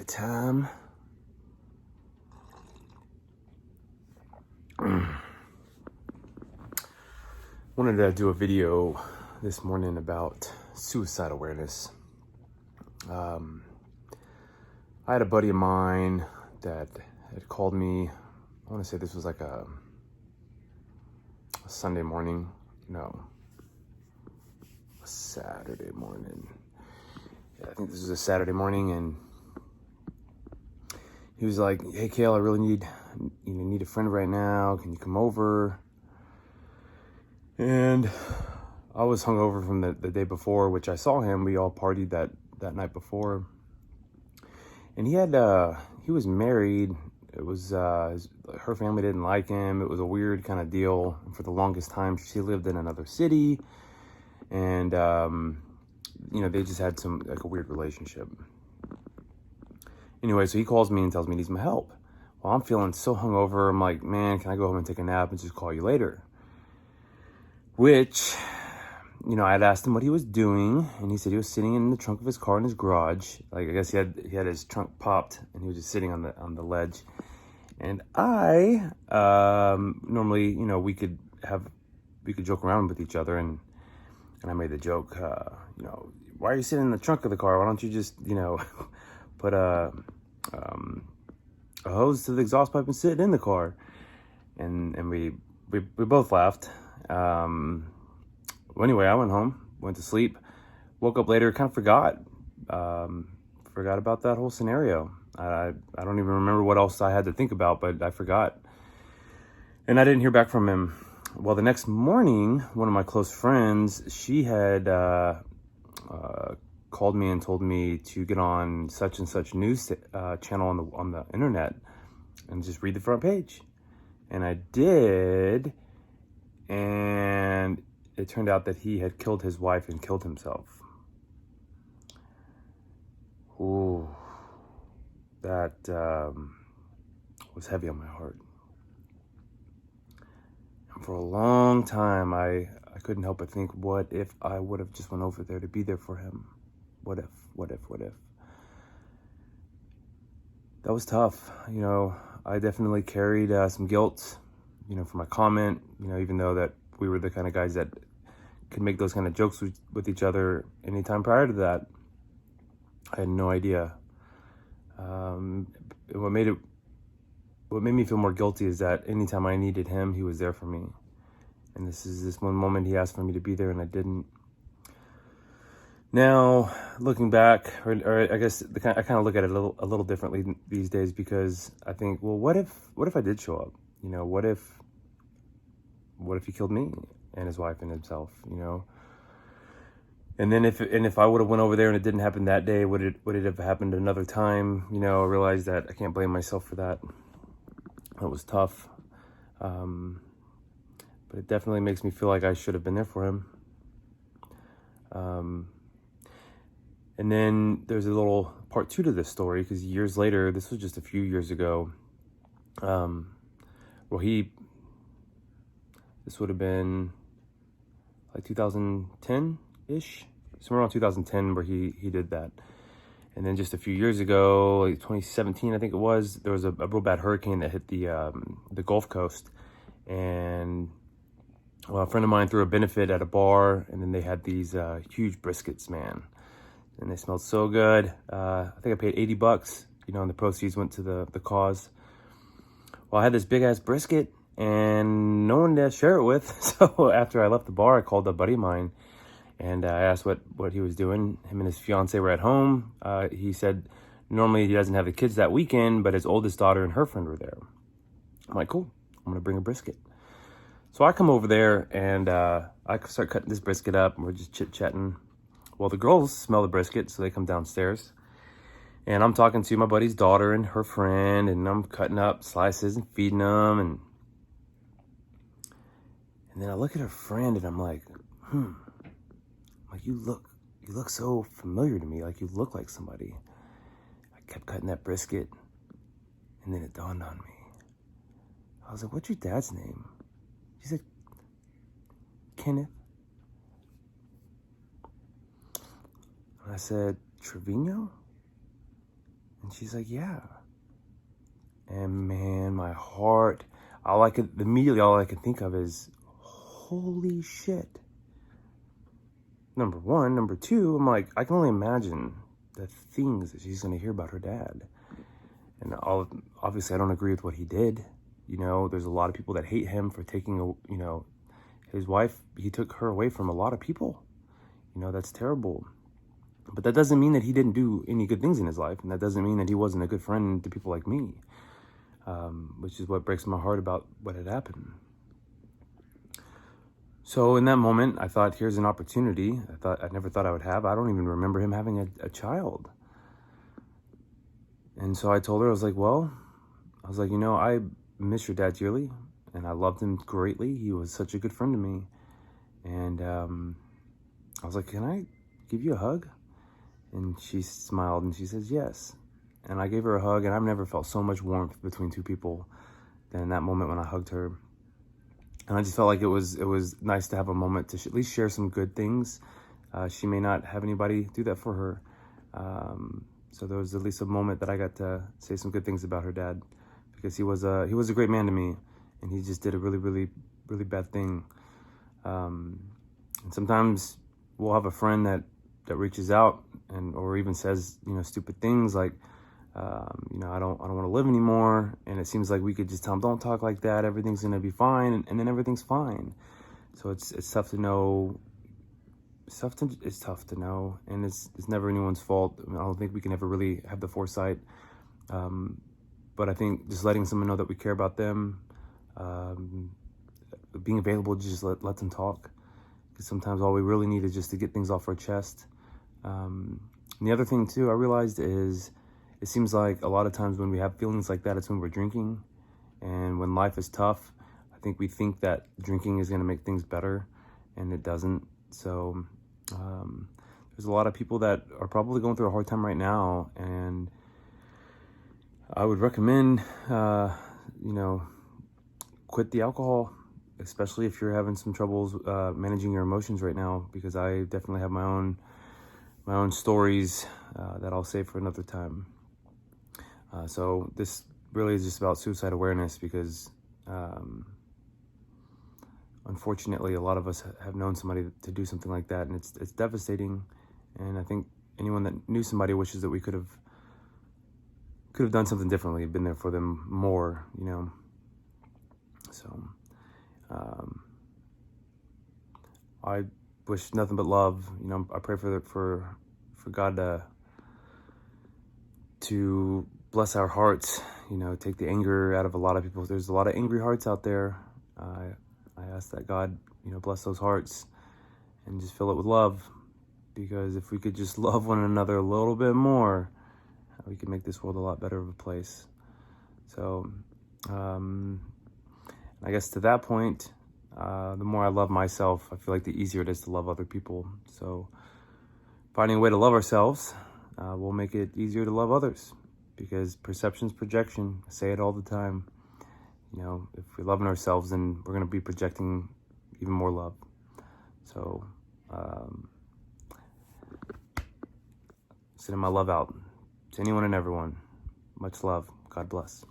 time. Wanted to do a video this morning about suicide awareness. I had a buddy of mine that had called me. I want to say this was like a Sunday morning. No, a Saturday morning. Yeah, I think this was a Saturday morning, and he was like, "Hey, Kale, I really need a friend right now. Can you come over?" And I was hungover from the day before, which I saw him. We all partied that night before. And he was married. It was, her family didn't like him. It was a weird kind of deal. And for the longest time, she lived in another city. And, they just had a weird relationship. Anyway, so he calls me and tells me he needs my help. Well, I'm feeling so hungover. I'm like, man, can I go home and take a nap and just call you later? Which, I had asked him what he was doing, and he said he was sitting in the trunk of his car in his garage. Like, I guess he had his trunk popped, and he was just sitting on the ledge. And I normally, we could joke around with each other, and I made the joke, why are you sitting in the trunk of the car? Why don't you just, put a hose to the exhaust pipe and sit in the car? And we both laughed. Well, anyway, I went home, went to sleep, woke up later, kind of forgot about that whole scenario. I don't even remember what else I had to think about, but I forgot. And I didn't hear back from him. Well, the next morning, one of my close friends, she had called me and told me to get on such and such news channel on the internet and just read the front page. And I did. And it turned out that he had killed his wife and killed himself. Ooh, that was heavy on my heart. And for a long time, I couldn't help but think, what if I would have just went over there to be there for him? What if? That was tough. I definitely carried some guilt, for my comment, even though that we were the kind of guys that could make those kind of jokes with each other anytime prior to that. I had no idea. What made me feel more guilty is that anytime I needed him, he was there for me. And this one moment he asked for me to be there, and I didn't. Now, looking back, or I guess I kind of look at it a little differently these days, because I think, well, what if I did show up? What if he killed me and his wife and himself? And then if I would have went over there and it didn't happen that day, would it have happened another time? I realized that I can't blame myself for that. That was tough, but it definitely makes me feel like I should have been there for him. And then there's a little part 2 to this story, because years later, this was just a few years ago. This would have been like 2010-ish, somewhere around 2010, where he did that. And then just a few years ago, like 2017, I think it was, there was a real bad hurricane that hit the Gulf Coast. And a friend of mine threw a benefit at a bar, and then they had these huge briskets, man. And they smelled so good. I think I paid $80, and the proceeds went to the cause. Well, I had this big ass brisket and no one to share it with. So after I left the bar, I called a buddy of mine, and I asked what he was doing. Him and his fiance were at home. He said normally he doesn't have the kids that weekend, but his oldest daughter and her friend were there. I'm like, cool, I'm gonna bring a brisket. So I come over there, and I start cutting this brisket up, and we're just chit-chatting. Well, the girls smell the brisket, so they come downstairs. And I'm talking to my buddy's daughter and her friend, and I'm cutting up slices and feeding them. And then I look at her friend, and I'm like, like, you look so familiar to me. Like, you look like somebody. I kept cutting that brisket, and then it dawned on me. I was like, what's your dad's name? She said, Kenneth. And I said, Trevino? And she's like, yeah. And man, my heart, immediately all I could think of is, holy shit. Number one. Number two, I'm like, I can only imagine the things that she's going to hear about her dad. And obviously, I don't agree with what he did. There's a lot of people that hate him for taking, his wife. He took her away from a lot of people. That's terrible. But that doesn't mean that he didn't do any good things in his life. And that doesn't mean that he wasn't a good friend to people like me, which is what breaks my heart about what had happened. So in that moment, I thought, here's an opportunity I never thought I would have. I don't even remember him having a child. And so I told her, I was like, I miss your dad dearly, and I loved him greatly. He was such a good friend to me. And I was like, can I give you a hug? And she smiled and she says, yes. And I gave her a hug, and I've never felt so much warmth between two people than in that moment when I hugged her. And I just felt like it was nice to have a moment to at least share some good things. She may not have anybody do that for her. So there was at least a moment that I got to say some good things about her dad, because he was a great man to me, and he just did a really, really, really bad thing. And sometimes we'll have a friend that reaches out or even says, stupid things like, I don't want to live anymore. And it seems like we could just tell them, don't talk like that. Everything's going to be fine. And then everything's fine. So it's tough to know. It's tough to know. And it's never anyone's fault. I don't think we can ever really have the foresight. But I think just letting someone know that we care about them, being available to just let them talk. Because sometimes all we really need is just to get things off our chest. And the other thing too, I realized is, it seems like a lot of times when we have feelings like that, it's when we're drinking. And when life is tough, I think we think that drinking is going to make things better, and it doesn't. So there's a lot of people that are probably going through a hard time right now, and I would recommend, quit the alcohol, especially if you're having some troubles managing your emotions right now, because I definitely have my own stories that I'll save for another time. So this really is just about suicide awareness, because unfortunately a lot of us have known somebody to do something like that, and it's devastating. And I think anyone that knew somebody wishes that we could have done something differently, been there for them more, So I wish nothing but love. I pray for God to bless our hearts, take the anger out of a lot of people. There's a lot of angry hearts out there. I ask that God, bless those hearts and just fill it with love, because if we could just love one another a little bit more, we can make this world a lot better of a place. So, I guess to that point, the more I love myself, I feel like the easier it is to love other people. So finding a way to love ourselves will make it easier to love others, because perception's projection. I say it all the time. If we're loving ourselves, then we're going to be projecting even more love. So sending my love out to anyone and everyone. Much love. God bless.